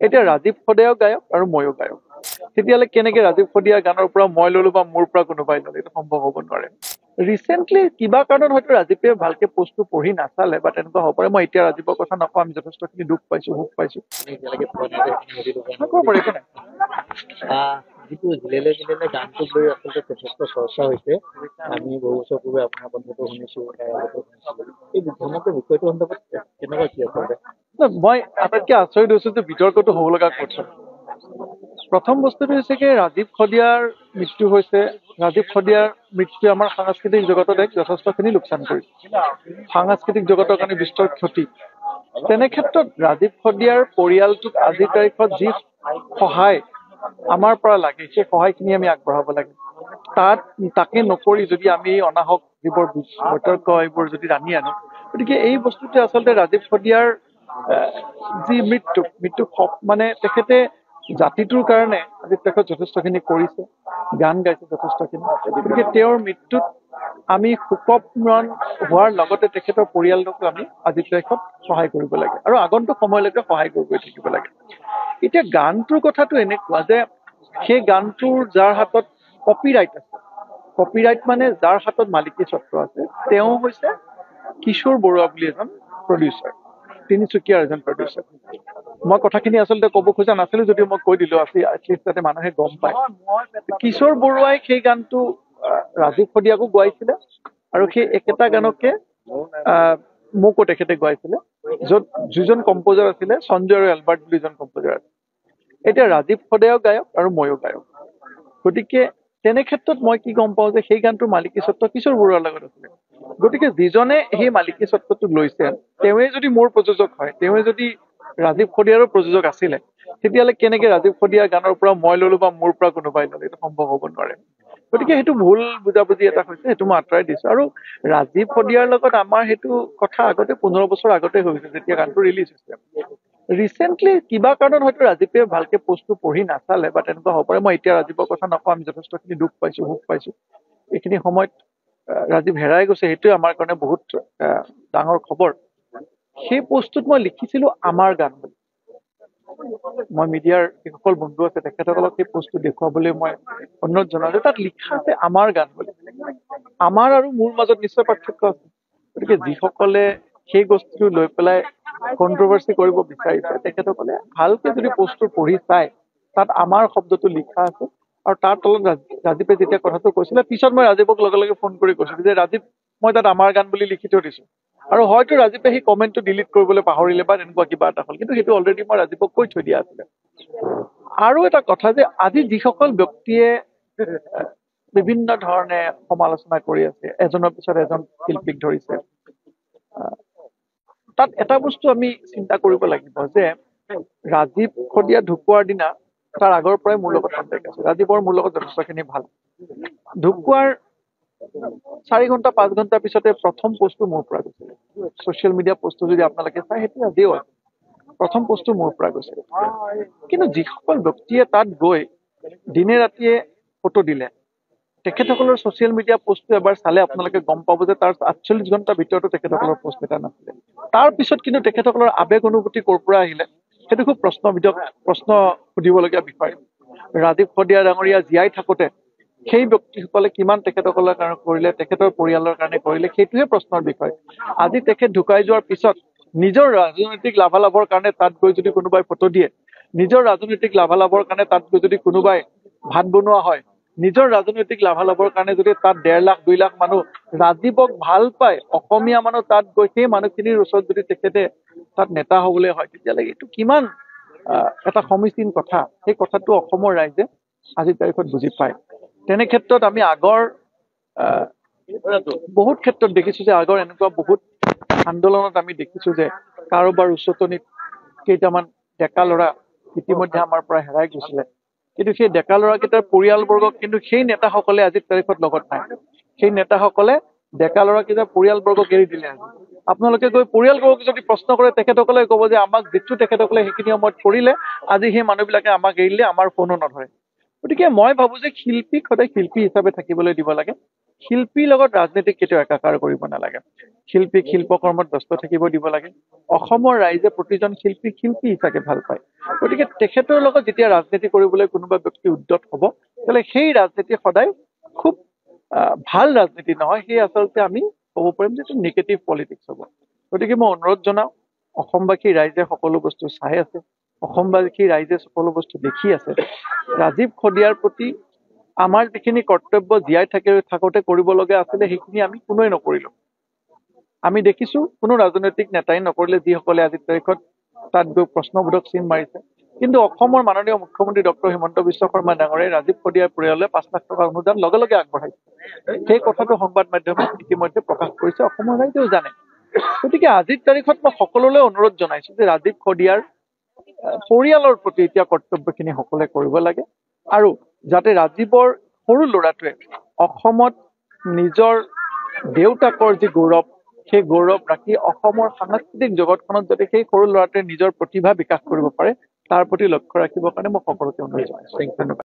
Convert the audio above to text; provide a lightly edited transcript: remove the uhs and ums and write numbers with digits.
এতিয়া ৰাজীৱ সদায়ও গায়ক আৰু ময়ো গায়ক। তেতিয়াহ'লে কেনেকে ৰাজীৱ সদিয়াৰ গানৰ পৰা মই ললো বা মোৰ পৰা কোনোবাই ললে, এইটো সম্ভৱ হ'ব নোৱাৰে। ৰিচেণ্টলি কিবা কাৰণত হয়তো ৰাজীৱে ভালকে পোষ্টটো পঢ়ি নাচালে বা তেনেকুৱা হ'ব পাৰে। মই এতিয়া ৰাজীৱৰ কথা নকওঁ, আমি যথেষ্টখিনি দুখ পাইছো, সুখ পাইছো। ক'ব পাৰে, একো নাই। যিটো জিলেলে জিলেলে গানটোক লৈ আচলতে যথেষ্ট চৰ্চা হৈছে। আমি বহু বছৰ পূৰ্বে আপোনাৰ কণ্ঠটো শুনিছো, এই সমগ্ৰ বিষয়টো সন্দৰ্ভত কেনেকুৱা কি আচলতে? মই আটাইতকৈ আচৰিত হৈছো যে বিতৰ্কটো হ'ব লগা ক'ত। প্ৰথম বস্তুটো হৈছে কি, ৰাজীৱ সদিয়াৰ মৃত্যু হৈছে। ৰাজীৱ সদিয়াৰ মৃত্যুৱে আমাৰ সাংস্কৃতিক জগতত এক যথেষ্টখিনি লোকচান কৰিছে, সাংস্কৃতিক জগতৰ কাৰণে বিস্তৰ ক্ষতি। তেনে ক্ষেত্ৰত ৰাজীৱ সদিয়াৰ পৰিয়ালটোক আজিৰ তাৰিখত যি সহায় আমাৰ পৰা লাগে, সেই সহায়খিনি আমি আগবঢ়াব লাগে। তাকে নকৰি যদি আমি অনাহক যিবোৰ বিতৰ্ক এইবোৰ যদি টানি আনো, গতিকে এই বস্তুটোৱে আচলতে ৰাজীৱ সদিয়াৰ যি মৃত্যু মানে তেখেতে জাতিটোৰ কাৰণে আজি তেখেত যথেষ্টখিনি কৰিছে, গান গাইছে যথেষ্টখিনি। গতিকে তেওঁৰ মৃত্যুত আমি শোকমৰণ হোৱাৰ লগতে তেখেতৰ পৰিয়ালটোকো আমি আজিৰ তাৰিখত সহায় কৰিব লাগে আৰু আগন্তুক সময়লৈকে সহায় কৰি গৈ থাকিব লাগে। এতিয়া গানটোৰ কথাটো এনেকুৱা যে সেই গানটোৰ যাৰ হাতত কপিৰাইট আছে, কপিৰাইট মানে যাৰ হাতত মালিকী স্বত্ব আছে, তেওঁ হৈছে কিশোৰ বৰুৱা বুলি এজন প্ৰডিউচাৰ, তিনিচুকীয়াৰ এজন প্ৰডিউচাৰ। মই কথাখিনি আচলতে ক'ব খোজা নাছিলো যদিও মই কৈ দিলো, এটলিষ্ট যাতে মানুহে গম পায়। কিশোৰ বৰুৱাই সেই গানটো ৰাজীৱ সদিয়াকো গোৱাইছিলে আৰু সেই একেটা গানকে মোকো তেখেতে গোৱাইছিলে, য'ত যিজন কম্পজাৰ আছিলে সঞ্জয় আৰু এলবাৰ্ট বুলি এজন কম্পজাৰ আছিল। এতিয়া ৰাজীৱ সদায়ও গায়ক আৰু ময়ো গায়ক। গতিকে তেনে ক্ষেত্ৰত মই কি গম পাওঁ যে সেই গানটোৰ মালিকী স্বত্ব কিশোৰ বৰুৱাৰ লগত আছিলে। গতিকে যিজনে সেই মালিকী স্বত্বটো লৈছে, তেওঁৱে যদি মোৰ প্ৰযোজক হয়, তেওঁৱে যদি ৰাজীৱ সদিয়াৰো প্ৰযোজক আছিলে, তেতিয়াহ'লে কেনেকে ৰাজীৱ সদিয়াৰ গানৰ পৰা মই ললো বা মোৰ পৰা কোনোবাই ললে, এইটো সম্ভৱ হ'ব নোৱাৰে। গতিকে সেইটো ভুল বুজাবুজি এটা হৈছে, সেইটো মই আঁতৰাই দিছো। আৰু ৰাজীৱ সদিয়াৰ লগত আমাৰ সেইটো কথা আগতে 15 বছৰ আগতে হৈছে, যেতিয়া গানটো ৰিলিজ হৈছে। ৰিচেণ্টলি কিবা কাৰণত হয়তো ৰাজীৱে ভালকে পোষ্টটো পঢ়ি নাচালে বা তেনেকুৱা হ'ব পাৰে। মই এতিয়া ৰাজীৱৰ কথা নকওঁ, আমি যথেষ্টখিনি দুখ পাইছো, সুখ পাইছো। এইখিনি সময়ত ৰাজীৱ হেৰাই গৈছে, সেইটোৱে আমাৰ কাৰণে বহুত ডাঙৰ খবৰ। সেই পোষ্টটোত মই লিখিছিলো আমাৰ গান বুলি। মই মিডিয়াৰ যিসকল বন্ধু আছে তেখেতসকলক সেই পোষ্টটো দেখুৱাবলৈ মই অনুৰোধ জনালো। তাত লিখা আছে আমাৰ গান বুলি। আমাৰ আৰু মোৰ মাজত নিশ্চয় পাৰ্থক্য আছে। গতিকে যিসকলে সেই বস্তুটো লৈ পেলাই কন্ট্ৰভাৰ্চি কৰিব বিচাৰিছে, তেখেতসকলে ভালকে যদি পোষ্টটো পঢ়ি চায়, তাত আমাৰ শব্দটো লিখা আছে। আৰু তাৰ তলত ৰাজীৱে যেতিয়া কথাটো কৈছিলে, পিছত মই ৰাজীৱক লগে লগে ফোন কৰি কৈছিলো যে ৰাজীৱ, মই তাত আমাৰ গান বুলি লিখি থৈ দিছো। আৰু হয়তো ৰাজীৱে সেই কমেণ্টটো ডিলিট কৰিবলৈ পাহৰিলে বা তেনেকুৱা কিবা এটা হ'ল, কিন্তু সেইটো অলৰেডি মই ৰাজীৱক কৈ থৈ দিয়া আছিলে। আৰু এটা কথা যে আজি যিসকল ব্যক্তিয়ে বিভিন্ন ধৰণে সমালোচনা কৰি আছে, এজনৰ পিছত এজন শিল্পীক ধৰিছে, তাত এটা বস্তু আমি চিন্তা কৰিব লাগিব যে ৰাজীৱ সদিয়া ঢুকুৱাৰ দিনা তাৰ আগৰ পৰাই মোৰ লগত কণ্টেক্ট আছে। ৰাজীৱৰ মোৰ লগত যথেষ্টখিনি ভাল। ঢুকুৱাৰ 4 ঘণ্টা 5 ঘণ্টাৰ পিছতে প্ৰথম পোষ্টটো মোৰ পৰা গৈছিলে। ছ'চিয়েল মিডিয়া পোষ্টটো যদি আপোনালোকে চাই, সেইটো আজিও আছে। প্ৰথম পোষ্টটো মোৰ পৰা গৈছিলে। কিন্তু যিসকল ব্যক্তিয়ে তাত গৈ দিনে ৰাতিয়ে ফটো দিলে, তেখেতসকলৰ ছ'চিয়েল মিডিয়া পোষ্টটো এবাৰ চালে আপোনালোকে গম পাব যে তাৰ 48 ঘণ্টাৰ ভিতৰতো তেখেতসকলৰ পোষ্ট এটা নাছিলে। তাৰ পিছত কিন্তু তেখেতসকলৰ আৱেগ অনুভূতি ক'ৰ পৰা আহিলে, সেইটো খুব প্ৰশ্ন সুধিবলগীয়া বিষয়। ৰাজীৱ সদিয়া ডাঙৰীয়া জীয়াই থাকোতে সেই ব্যক্তিসকলে কিমান তেখেতসকলৰ কাৰণে কৰিলে, তেখেতৰ পৰিয়ালৰ কাৰণে কৰিলে, সেইটোহে প্ৰশ্নৰ বিষয়। আজি তেখেত ঢুকাই যোৱাৰ পিছত নিজৰ ৰাজনৈতিক লাভালাভৰ কাৰণে তাত গৈ যদি কোনোবাই ফটো দিয়ে, নিজৰ ৰাজনৈতিক লাভালাভৰ কাৰণে তাত গৈ যদি কোনোবাই ভাত বনোৱা হয়, নিজৰ ৰাজনৈতিক লাভালাভৰ কাৰণে যদি তাত 1.5 লাখ 2 লাখ মানুহ ৰাজীৱক ভাল পায়, অসমীয়া মানুহ তাত গৈ সেই মানুহখিনিৰ ওচৰত যদি তেখেতে তাত নেতা হ'বলৈ হয়, তেতিয়াহ'লে এইটো কিমান এটা সমীচীন কথা, সেই কথাটো অসমৰ ৰাইজে আজিৰ তাৰিখত বুজি পায়। তেনে ক্ষেত্ৰত আমি আগৰ বহুত ক্ষেত্ৰত দেখিছো যে আগৰ এনেকুৱা বহুত আন্দোলনত আমি দেখিছো যে কাৰোবাৰ উচতনিত কেইটামান ডেকা ল'ৰা ইতিমধ্যে আমাৰ পৰা হেৰাই গৈছিলে। কিন্তু সেই ডেকা ল'ৰাকেইটাৰ পৰিয়ালবৰ্গক কিন্তু সেই নেতাসকলে আজিৰ তাৰিখত লগত নাই। সেই নেতাসকলে ডেকা ল'ৰাকেইটাৰ পৰিয়ালবৰ্গক এৰি দিলে। আপোনালোকে গৈ পৰিয়ালবৰ্গক যদি প্ৰশ্ন কৰে, তেখেতসকলে ক'ব যে আমাক যিটো তেখেতসকলে সেইখিনি সময়ত কৰিলে, আজি সেই মানুহবিলাকে আমাক এৰিলে, আমাৰ ফোনো নধৰে। গতিকে মই ভাবো যে শিল্পীক সদায় শিল্পী হিচাপে থাকিবলৈ দিব লাগে। শিল্পীৰ লগত ৰাজনীতিক কেতিয়াও একাকাৰ কৰিব নালাগে। শিল্পীক শিল্পকৰ্মত ব্যস্ত থাকিব দিব লাগে। অসমৰ ৰাইজে প্ৰতিজন শিল্পী হিচাপে ভাল পায়। গতিকে তেখেতৰ লগত যেতিয়া ৰাজনীতি কৰিবলৈ কোনোবা ব্যক্তি উদ্যত হ'ব, তেতিয়াহ'লে সেই ৰাজনীতি সদায় খুব ভাল ৰাজনীতি নহয়, সেই আচলতে আমি ক'ব পাৰিম যে এইটো নিগেটিভ পলিটিক্স হ'ব। গতিকে মই অনুৰোধ জনাওঁ, অসমবাসী ৰাইজে সকলো বস্তু চাই আছে, অসমবাসী ৰাইজে সকলো বস্তু দেখি আছে। ৰাজীৱ খদিয়াৰ প্ৰতি আমাৰ যিখিনি কৰ্তব্য জীয়াই থাকোঁতে কৰিবলগীয়া আছিলে, সেইখিনি আমি কোনোৱে নকৰিলোঁ। আমি দেখিছোঁ কোনো ৰাজনৈতিক নেতাই নকৰিলে, যিসকলে আজিৰ তাৰিখত তাত গৈ প্ৰশ্নবোধক চিন মাৰিছে। কিন্তু অসমৰ মাননীয় মুখ্যমন্ত্ৰী ডক্টৰ হিমন্ত বিশ্ব শৰ্মা ডাঙৰীয়াই ৰাজীৱ খদিয়াৰ পৰিয়াললৈ 5 লাখ টকা অনুদান লগে লগে আগবঢ়াইছে। সেই কথাটো সংবাদ মাধ্যমে ইতিমধ্যে প্ৰকাশ কৰিছে, অসমৰ ৰাইজেও জানে। গতিকে আজিৰ তাৰিখত মই সকলোলৈ অনুৰোধ জনাইছো যে ৰাজীৱ খদিয়াৰ পৰিয়ালৰ প্ৰতি এতিয়া কৰ্তব্যখিনি সকলোৱে কৰিব লাগে, আৰু যাতে ৰাজীৱৰ সৰু ল'ৰাটোৱে অসমত নিজৰ দেউতাকৰ যি গৌৰৱ, সেই গৌৰৱ ৰাখি অসমৰ সাংস্কৃতিক জগতখনত যাতে সেই সৰু ল'ৰাটোৱে নিজৰ প্ৰতিভা বিকাশ কৰিব পাৰে, তাৰ প্ৰতি লক্ষ্য ৰাখিবৰ কাৰণে মই সকলোকে অনুৰোধ জনাইছো। ধন্যবাদ।